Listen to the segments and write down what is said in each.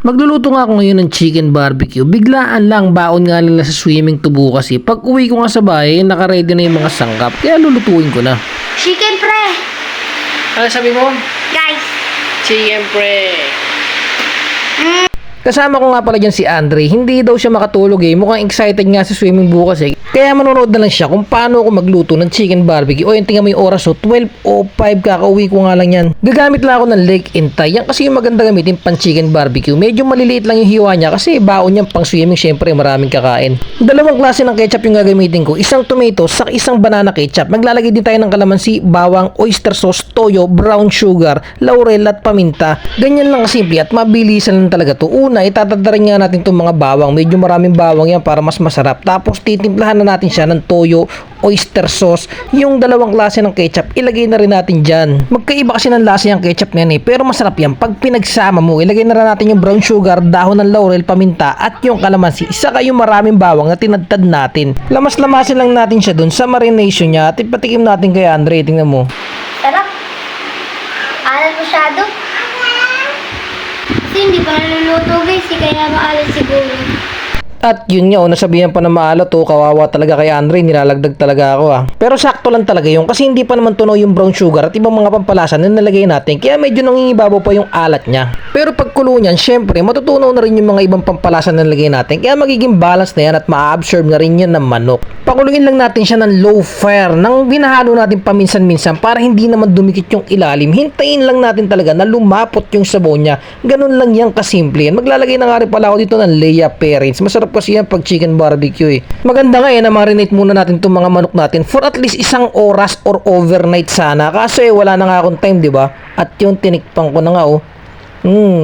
Magluluto nga ako ngayon ng chicken barbecue. Biglaan lang, baon nga nila sa swimming to bukas eh. Pag uwi ko nga sa bahay, nakaready na yung mga sangkap. Kaya lulutuin ko na. Chicken pre! Ano sabi mo? Guys! Chicken pre! Kasama ko nga pala dyan si Andre. Hindi daw siya makatulog eh. Mukhang excited nga sa swimming bukas eh. Kaya manonood na lang siya kung paano ako magluto ng chicken barbecue. O yung tingnan mo yung oras o 12:05, kakauwi ko nga lang yan. Gagamit lang ako ng Lake and Thai. Yan kasi yung maganda gamitin pang chicken barbecue. Medyo maliliit lang yung hiwa niya kasi baon yan pang swimming. Syempre maraming kakain. Dalawang klase ng ketchup yung gagamitin ko. Isang tomato sa isang banana ketchup. Maglalagay din tayo ng kalamansi, bawang, oyster sauce, toyo, brown sugar, laurel at paminta. Ganyan lang kasimple at mabilisan lang talaga to. Una, itatadarin nga natin itong mga bawang. Medyo maraming bawang yan para mas masarap. Tapos titimplahan na natin siya ng toyo, oyster sauce, yung dalawang klase ng ketchup, ilagay na rin natin dyan. Magkaiba kasi ng lasa yung ketchup na yan eh, pero masarap yan pag pinagsama mo. Ilagay na rin natin yung brown sugar, dahon ng laurel, paminta, at yung kalamansi. Saka yung maraming bawang na tinadtad natin. Lamas-lamasin lang natin siya dun sa marination niya at ipatikim natin kay Andre. Tingnan mo. Sarap! Alat masyado. Kasi hindi pa naluluto guys, kaya maalat siguro. At yun nga, nasabihan pa na maalat kawawa talaga kay Andre, nilalagdag talaga ako Pero sakto lang talaga yun kasi hindi pa naman tunaw yung brown sugar at ibang mga pampalasa na nalagay natin kaya medyo nangingibabaw pa yung alat niya. Pero pag kulo niyan, syempre matutunaw na rin yung mga ibang pampalasa na nalagay natin kaya magiging balance na yan at ma-absorb na rin yan ng manok. Pakuluin lang natin siya ng low fire nang binahalo natin paminsan-minsan para hindi naman dumikit yung ilalim. Hintayin lang natin talaga na lumapot yung sabaw niya. Ganun lang yan kasimple. Maglalagay na nga rin pala ako dito ng Lea Parents. Masarap kasi yan pag chicken barbecue eh. Maganda nga na marinate muna natin itong mga manok natin for at least isang oras or overnight sana. Kasi wala na nga akong time, di ba? At yung tinikpang ko na nga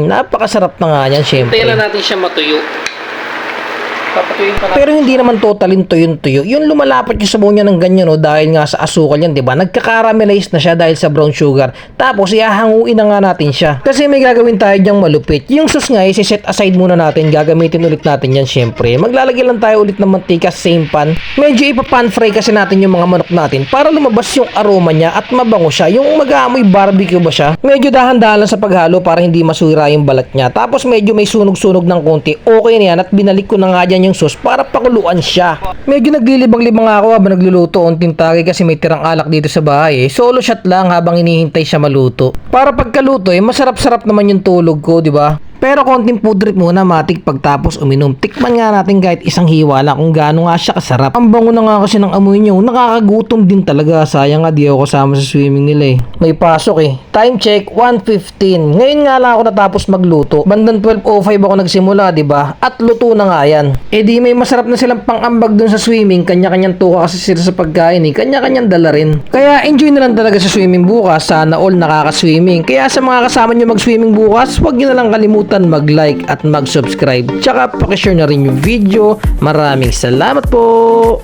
napakasarap na nga yan syempre. Hintayin na natin siya matuyo. Pero hindi naman totalin tuyo-tuyo. Yung lumalapot yung sabaw niya ng ganyan dahil nga sa asukal yan, 'di ba? Nagka-caramelize na siya dahil sa brown sugar. Tapos ihahanguin na nga natin siya. Kasi may gagawin tayo diyang malupit. Yung sauce nga i-set aside muna natin. Gagamitin ulit natin yan syempre. Maglalagay lang tayo ulit ng mantika sa same pan. Medyo ipa-pan fry kasi natin yung mga manok natin para lumabas yung aroma niya at mabango siya. Yung mag-aamoy barbecue ba siya? Medyo dahan-dahan lang sa paghalo para hindi masura yung balat niya. Tapos medyo may sunog-sunog ng konti. Okay na yan at binalik ko na nga dyan yung sauce para pakuluan siya. Medyo naglilibang-libang ako habang nagluluto. Unting tagay kasi may tirang alak dito sa bahay Solo shot lang habang hinihintay siya maluto. Para pagkaluto masarap-sarap naman yung tulog ko, di ba? Pero konting food trip muna matik pagtapos uminom. Tikman nga natin kahit isang hiwa lang kung gaano nga siya kasarap. Ang bango na nga kasi ng amoy niyo. Nakakagutom din talaga. Sayang nga di ako kasama sa swimming nila May pasok Time check 1:15. Ngayon nga lang ako natapos magluto. Bandang 12:05 ako nagsimula, di ba? At luto na nga yan. Di may masarap na silang pang-ambag dun sa swimming. Kanya-kanyang tuka kasi sila sa pagkain Kanya-kanyang dala rin. Kaya enjoy na lang talaga sa swimming bukas. Sana all nakaka-swimming. Kaya sa mga kasama nyo mag-swimming bukas, huwag nyo na lang kalimutan mag-like at mag-subscribe. Tsaka pakishare na rin yung video. Maraming salamat po!